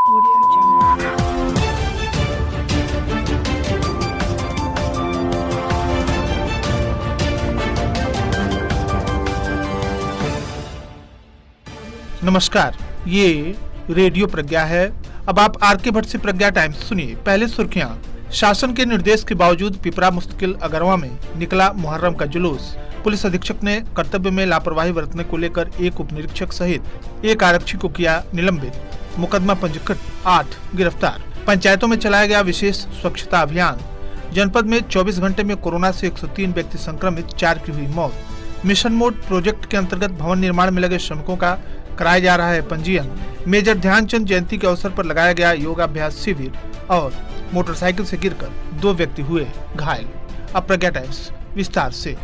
नमस्कार, ये रेडियो प्रज्ञा है। अब आप आर.के. भट्ट से प्रज्ञा टाइम्स सुनिए। पहले सुर्खियां। शासन के निर्देश के बावजूद पिपरा मुस्तकिल अगरवा में निकला मुहर्रम का जुलूस। पुलिस अधीक्षक ने कर्तव्य में लापरवाही बरतने को लेकर एक उप निरीक्षक सहित एक आरक्षी को किया निलंबित। मुकदमा पंजीकृत, 8 गिरफ्तार। पंचायतों में चलाया गया विशेष स्वच्छता अभियान। जनपद में 24 घंटे में कोरोना से 103 व्यक्ति संक्रमित, 4 की हुई मौत। मिशन मोड प्रोजेक्ट के अंतर्गत भवन निर्माण में लगे श्रमिकों का कराया जा रहा है पंजीयन। मेजर ध्यानचंद जयंती के अवसर पर लगाया गया योगाभ्यास शिविर और मोटरसाइकिल से गिरकर 2 व्यक्ति हुए घायल। अब प्रज्ञा टाइम्स विस्तार से।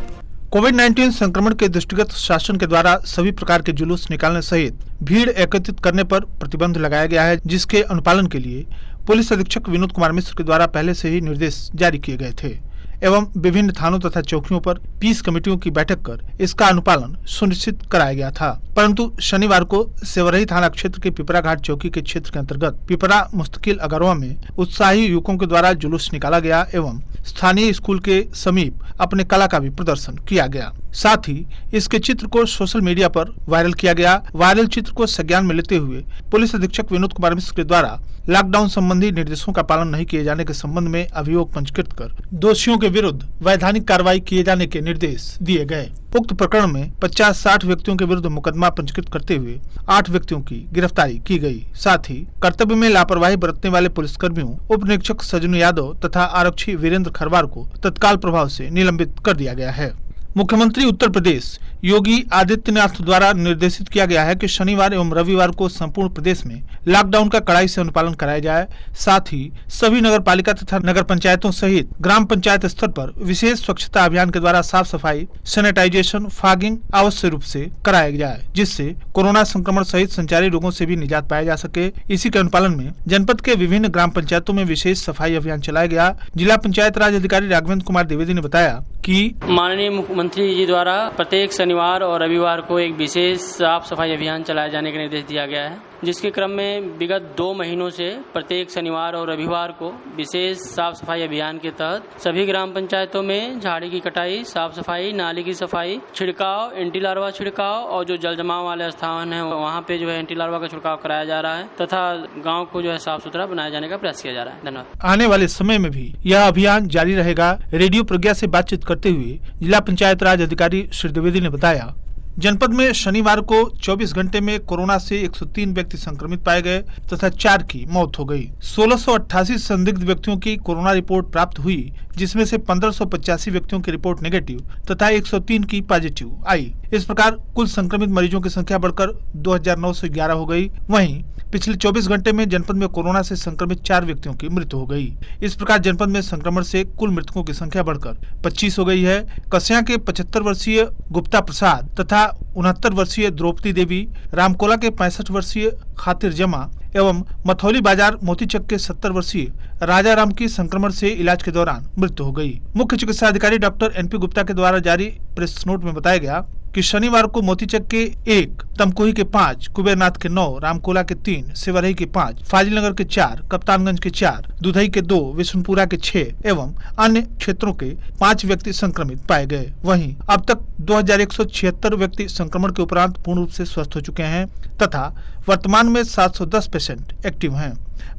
कोविड-19 संक्रमण के दृष्टिगत शासन के द्वारा सभी प्रकार के जुलूस निकालने सहित भीड़ एकत्रित करने पर प्रतिबंध लगाया गया है, जिसके अनुपालन के लिए पुलिस अधीक्षक विनोद कुमार मिश्र के द्वारा पहले से ही निर्देश जारी किए गए थे एवं विभिन्न थानों तथा चौकियों पर पीस कमेटियों की बैठक कर इसका अनुपालन सुनिश्चित कराया गया था। परंतु शनिवार को सेवरही थाना क्षेत्र के पिपरा घाट चौकी के क्षेत्र के अंतर्गत पिपरा मुस्तकिल अगरवा में उत्साही युवकों के द्वारा जुलूस निकाला गया एवं स्थानीय स्कूल के समीप अपने कला का भी प्रदर्शन किया गया। साथ ही इसके चित्र को सोशल मीडिया पर वायरल किया गया। वायरल चित्र को संज्ञान में लेते हुए पुलिस अधीक्षक विनोद कुमार मिश्र के द्वारा लॉकडाउन संबंधी निर्देशों का पालन नहीं किए जाने के संबंध में अभियोग पंजीकृत कर दोषियों के विरुद्ध वैधानिक कार्रवाई किए जाने के निर्देश दिए गए। उक्त प्रकरण में 50-60 व्यक्तियों के विरुद्ध मुकदमा पंजीकृत करते हुए 8 व्यक्तियों की गिरफ्तारी की गई। साथ ही कर्तव्य में लापरवाही बरतने वाले पुलिसकर्मियों, उप निरीक्षक सजनू यादव तथा आरक्षी वीरेंद्र खरवार को तत्काल प्रभाव से निलंबित कर दिया गया है। मुख्यमंत्री उत्तर प्रदेश योगी आदित्यनाथ द्वारा निर्देशित किया गया है कि शनिवार एवं रविवार को संपूर्ण प्रदेश में लॉकडाउन का कड़ाई से अनुपालन कराया जाए। साथ ही सभी नगर पालिका तथा नगर पंचायतों सहित ग्राम पंचायत स्तर पर विशेष स्वच्छता अभियान के द्वारा साफ सफाई, सैनिटाइजेशन, फॉगिंग अवश्य रूप से कराया जाए, जिससे कोरोना संक्रमण सहित संचारी रोगों से भी निजात पाया जा सके। इसी के अनुपालन में जनपद के विभिन्न ग्राम पंचायतों में विशेष सफाई अभियान चलाया गया। जिला पंचायत राज अधिकारी राघवेंद्र कुमार द्विवेदी ने बताया कि माननीय मुख्यमंत्री जी द्वारा प्रत्येक शनिवार और रविवार को एक विशेष साफ सफाई अभियान चलाए जाने का निर्देश दिया गया है, जिसके क्रम में विगत 2 महीनों से प्रत्येक शनिवार और रविवार को विशेष साफ सफाई अभियान के तहत सभी ग्राम पंचायतों में झाड़ी की कटाई, साफ सफाई, नाली की सफाई, छिड़काव, एंटी लार्वा छिड़काव और जो जल जमाव वाले स्थान है वहाँ पे जो है एंटी लार्वा का छिड़काव कराया जा रहा है तथा गाँव को जो है साफ सुथरा बनाए जाने का प्रयास किया जा रहा है। धन्यवाद। आने वाले समय में भी यह अभियान जारी रहेगा। रेडियो प्रज्ञा से बातचीत करते हुए जिला पंचायत राज अधिकारी श्री द्विवेदी ने बताया, जनपद में शनिवार को 24 घंटे में कोरोना से 103 व्यक्ति संक्रमित पाए गए तथा 4 की मौत हो गई। 1688 संदिग्ध व्यक्तियों की कोरोना रिपोर्ट प्राप्त हुई, जिसमें से 1585 व्यक्तियों की रिपोर्ट नेगेटिव तथा 103 की पॉजिटिव आई। इस प्रकार कुल संक्रमित मरीजों की संख्या बढ़कर 2911 हो गई। वहीं पिछले 24 घंटे में जनपद में कोरोना से संक्रमित 4 व्यक्तियों की मृत्यु हो गई। इस प्रकार जनपद में संक्रमण से कुल मृतकों की संख्या बढ़कर 25 हो गई है। कस्या के 75 वर्षीय गुप्ता प्रसाद तथा 69 वर्षीय द्रौपदी देवी, रामकोला के 65 वर्षीय खातिर जमा एवं मथौली बाजार मोतीचक के 70 वर्षीय राजा राम की संक्रमण से इलाज के दौरान मृत्यु हो गई। मुख्य चिकित्सा अधिकारी डॉक्टर एनपी गुप्ता के द्वारा जारी प्रेस नोट में बताया गया कि शनिवार को मोतीचक के 1, तमकोही के 5, कुबेरनाथ के 9, रामकोला के 3, सेवरही के 5, फाजिलनगर के 4, कप्तानगंज के 4, दुधई के 2, विष्णुपुरा के 6 एवं अन्य क्षेत्रों के 5 व्यक्ति संक्रमित पाए गए। वहीं अब तक 2176 व्यक्ति संक्रमण के उपरांत पूर्ण रूप से स्वस्थ हो चुके हैं तथा वर्तमान में 710 पेशेंट एक्टिव हैं।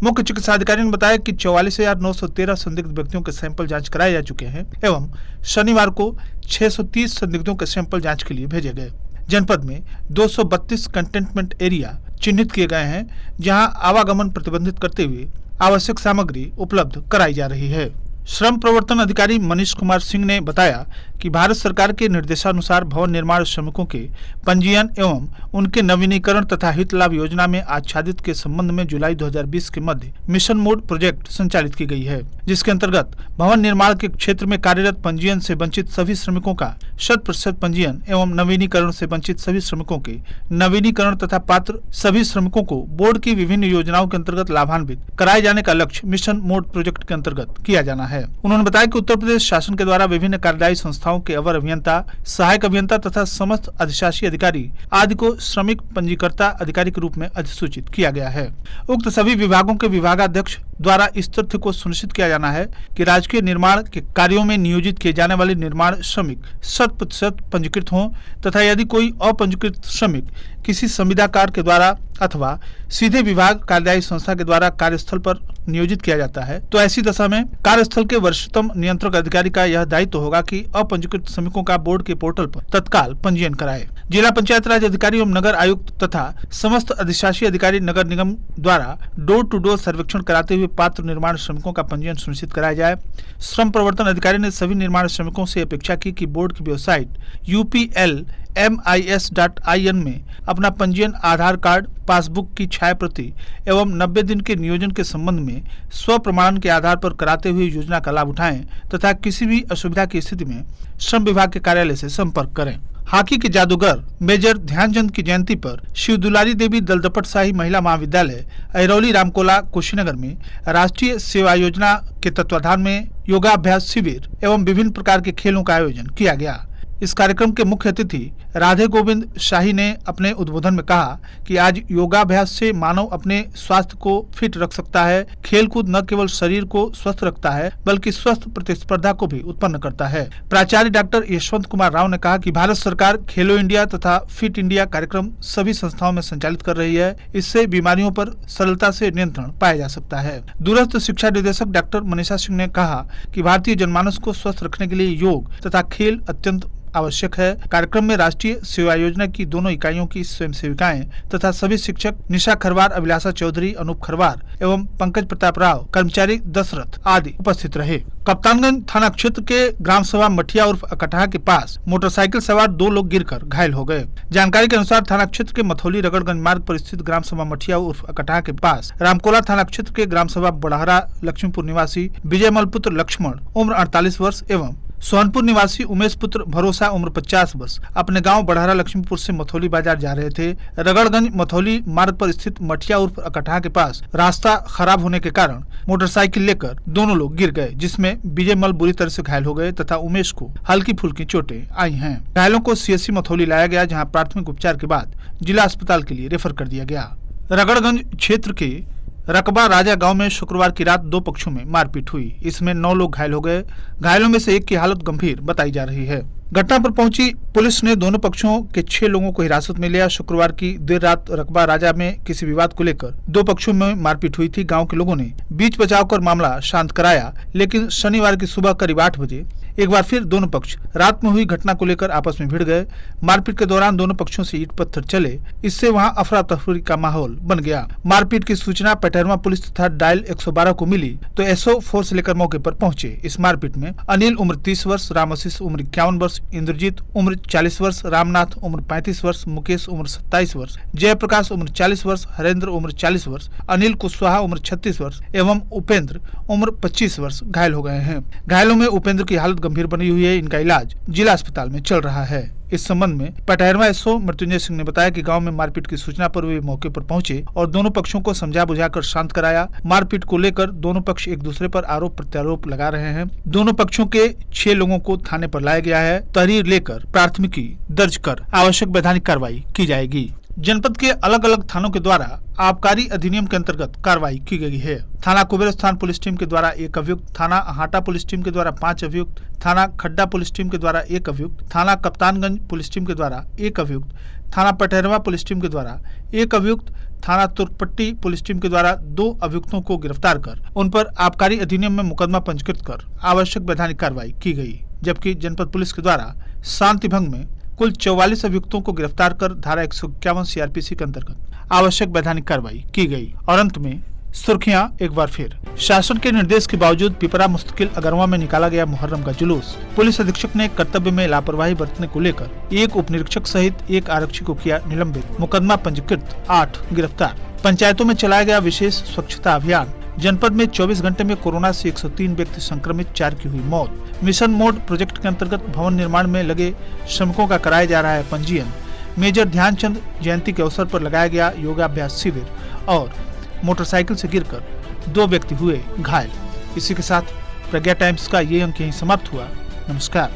मुख्य चिकित्सा अधिकारी ने बताया कि 44,913 संदिग्ध व्यक्तियों के सैंपल जांच कराए जा चुके हैं एवं शनिवार को 630 संदिग्धों के सैंपल जांच के लिए भेजे गए। जनपद में 232 कंटेनमेंट एरिया चिन्हित किए गए हैं, जहां आवागमन प्रतिबंधित करते हुए आवश्यक सामग्री उपलब्ध कराई जा रही है। श्रम प्रवर्तन अधिकारी मनीष कुमार सिंह ने बताया कि भारत सरकार के निर्देशानुसार भवन निर्माण श्रमिकों के पंजीयन एवं उनके नवीनीकरण तथा हित लाभ योजना में आच्छादित के संबंध में जुलाई 2020 के मध्य मिशन मोड प्रोजेक्ट संचालित की गई है, जिसके अंतर्गत भवन निर्माण के क्षेत्र में कार्यरत पंजीयन से वंचित सभी श्रमिकों का 100% पंजीयन एवं नवीनीकरण से वंचित सभी श्रमिकों के नवीनीकरण तथा पात्र सभी श्रमिकों को बोर्ड की विभिन्न योजनाओं के अंतर्गत लाभान्वित कराए जाने का लक्ष्य मिशन मोड प्रोजेक्ट के अंतर्गत किया जाना है। उन्होंने बताया कि उत्तर प्रदेश शासन के द्वारा विभिन्न कार्यदायी संस्थाओं शाखाओं के अवर अभियंता, सहायक अभियंता तथा समस्त अधिशासी अधिकारी आदि को श्रमिक पंजीकर्ता अधिकारी के रूप में अधिसूचित किया गया है। उक्त सभी विभागों के विभागाध्यक्ष द्वारा इस तथ्य को सुनिश्चित किया जाना है कि राजकीय निर्माण के कार्यों में नियोजित किए जाने वाले निर्माण श्रमिक 100% पंजीकृत हों तथा यदि कोई अपंजीकृत श्रमिक किसी संविदाकार के द्वारा अथवा सीधे विभाग कार्यदायी संस्था के द्वारा कार्यस्थल पर नियोजित किया जाता है तो ऐसी दशा में कार्यस्थल के वरिष्ठतम नियंत्रक अधिकारी का यह दायित्व होगा कि अपंजीकृत श्रमिकों का बोर्ड के पोर्टल पर तत्काल पंजीयन कराए। जिला पंचायत राज अधिकारी एवं नगर आयुक्त तथा समस्त अधिशासी अधिकारी नगर निगम द्वारा डोर टू डोर सर्वेक्षण कराते हुए पात्र निर्माण श्रमिकों का पंजीयन सुनिश्चित कराया जाए। श्रम प्रवर्तन अधिकारी ने सभी निर्माण श्रमिकों से अपेक्षा की कि बोर्ड की वेबसाइट upl.mis.in में अपना पंजीयन, आधार कार्ड, पासबुक की छाया प्रति एवं 90 दिन के नियोजन के संबंध में स्व प्रमाणन के आधार पर कराते हुए योजना का लाभ उठाएं तथा किसी भी असुविधा की स्थिति में श्रम विभाग के कार्यालय से संपर्क करें। हॉकी के जादूगर मेजर ध्यानचंद की जयंती पर शिव दुलारी देवी दलदपट शाही महिला महाविद्यालय अहिरौली रामकोला कुशीनगर में राष्ट्रीय सेवा योजना के तत्वाधान में योगाभ्यास शिविर एवं विभिन्न प्रकार के खेलों का आयोजन किया गया। इस कार्यक्रम के मुख्य अतिथि राधे गोविंद शाही ने अपने उद्बोधन में कहा कि आज योगाभ्यास से मानव अपने स्वास्थ्य को फिट रख सकता है। खेलकूद न केवल शरीर को स्वस्थ रखता है बल्कि स्वस्थ प्रतिस्पर्धा को भी उत्पन्न करता है। प्राचार्य डॉक्टर यशवंत कुमार राव ने कहा कि भारत सरकार खेलो इंडिया तथा फिट इंडिया कार्यक्रम सभी संस्थाओं में संचालित कर रही है। इससे बीमारियों पर सरलता से नियंत्रण पाया जा सकता है। दूरस्थ शिक्षा निदेशक डॉक्टर मनीषा सिंह ने कहा कि भारतीय जनमानस को स्वस्थ रखने के लिए योग तथा खेल अत्यंत आवश्यक है। कार्यक्रम में राष्ट्रीय सेवा योजना की दोनों इकाइयों की स्वयं सेविकाएं तथा सभी शिक्षक निशा खरवार, अभिलाषा चौधरी, अनूप खरवार एवं पंकज प्रताप राव, कर्मचारी दशरथ आदि उपस्थित रहे। कप्तानगंज थाना क्षेत्र के ग्राम सभा मठिया उर्फ अकटहा के पास मोटरसाइकिल सवार 2 लोग गिरकर घायल हो गए। जानकारी के अनुसार थाना क्षेत्र के मथौली रगड़गंज मार्ग पर स्थित ग्राम सभा मठिया उर्फ अकटहा के पास रामकोला थाना क्षेत्र के ग्राम सभा बड़हरा लक्ष्मीपुर निवासी विजयमल पुत्र लक्ष्मण उम्र 48 वर्ष एवं सोहनपुर निवासी उमेश पुत्र भरोसा उम्र 50 वर्ष अपने गांव बढ़हरा लक्ष्मीपुर से मथौली बाजार जा रहे थे। रगड़गंज मथौली मार्ग पर स्थित मठिया उर्फ अकटहा के पास रास्ता खराब होने के कारण मोटरसाइकिल लेकर दोनों लोग गिर गए, जिसमें विजयमल बुरी तरह से घायल हो गए तथा उमेश को हल्की फुल्की चोटें आई हैं। घायलों को सीएससी मथौली लाया गया, जहाँ प्राथमिक उपचार के बाद जिला अस्पताल के लिए रेफर कर दिया गया। रगड़गंज क्षेत्र के रकबा राजा गांव में शुक्रवार की रात 2 पक्षों में मारपीट हुई। इसमें 9 लोग घायल हो गए। घायलों में से एक की हालत गंभीर बताई जा रही है। घटना पर पहुंची पुलिस ने दोनों पक्षों के 6 लोगों को हिरासत में लिया। शुक्रवार की देर रात रकबा राजा में किसी विवाद को लेकर 2 पक्षों में मारपीट हुई थी। गांव के लोगों ने बीच बचाव कर मामला शांत कराया, लेकिन शनिवार की सुबह करीब 8 बजे एक बार फिर दोनों पक्ष रात में हुई घटना को लेकर आपस में भिड़ गए। मारपीट के दौरान दोनों पक्षों से ईंट पत्थर चले, इससे वहां अफरा तफरी का माहौल बन गया। मारपीट की सूचना पेटरवा पुलिस तथा डायल 112 को मिली तो एसओ फोर्स लेकर मौके पर पहुंचे। इस मारपीट में अनिल उम्र 30 वर्ष, रामआशीष उम्र 51 वर्ष, इंद्रजीत उम्र 40 वर्ष, रामनाथ उम्र 35 वर्ष, मुकेश उम्र 27 वर्ष, जयप्रकाश उम्र 40 वर्ष, हरेंद्र उम्र 40 वर्ष, अनिल कुशवाहा उम्र 36 वर्ष एवं उपेंद्र उम्र 25 वर्ष घायल हो गए हैं। घायलों में उपेंद्र की हालत गंभीर बनी हुई है। इनका इलाज जिला अस्पताल में चल रहा है। इस संबंध में पटहरवा एसओ मृत्युंजय सिंह ने बताया कि गांव में मारपीट की सूचना पर वे मौके पर पहुंचे और दोनों पक्षों को समझा बुझाकर शांत कराया। मारपीट को लेकर दोनों पक्ष एक दूसरे पर आरोप प्रत्यारोप लगा रहे हैं। दोनों पक्षों के 6 लोगों को थाने पर लाया गया है। तहरीर लेकर प्राथमिकी दर्ज कर आवश्यक वैधानिक कार्रवाई की जाएगी। जनपद के अलग अलग थानों के द्वारा आबकारी अधिनियम के अंतर्गत कार्रवाई की गई है। थाना कुबेरस्थान पुलिस टीम के द्वारा 1 अभियुक्त, थाना हाटा पुलिस टीम के द्वारा 5 अभियुक्त, थाना खड्डा पुलिस टीम के द्वारा 1 अभियुक्त, थाना कप्तानगंज पुलिस टीम के द्वारा 1 अभियुक्त, थाना पटहरवा पुलिस टीम के द्वारा 1 अभियुक्त, थाना तुर्कपट्टी पुलिस टीम के द्वारा 2 अभियुक्तों को गिरफ्तार कर उन पर आबकारी अधिनियम में मुकदमा पंजीकृत कर आवश्यक वैधानिक कार्रवाई की गई। जबकि जनपद पुलिस के द्वारा शांति भंग में कुल 44 अभियुक्तों को गिरफ्तार कर धारा 151 सीआरपीसी के अंतर्गत आवश्यक वैधानिक कार्रवाई की गई। और अंत में सुर्खियां एक बार फिर। शासन के निर्देश के बावजूद पिपरा मुस्तकिल अगरवा में निकाला गया मुहर्रम का जुलूस। पुलिस अधीक्षक ने कर्तव्य में लापरवाही बरतने को लेकर 1 उप निरीक्षक सहित 1 आरक्षी को किया निलंबित। मुकदमा पंजीकृत, 8 गिरफ्तार। पंचायतों में चलाया गया विशेष स्वच्छता अभियान। जनपद में 24 घंटे में कोरोना से 103 व्यक्ति संक्रमित, 4 की हुई मौत। मिशन मोड प्रोजेक्ट के अंतर्गत भवन निर्माण में लगे श्रमिकों का कराया जा रहा है पंजीयन। मेजर ध्यानचंद जयंती के अवसर पर लगाया गया योगाभ्यास शिविर और मोटरसाइकिल से गिरकर 2 व्यक्ति हुए घायल। इसी के साथ प्रज्ञा टाइम्स का ये अंक यहीं समाप्त हुआ। नमस्कार।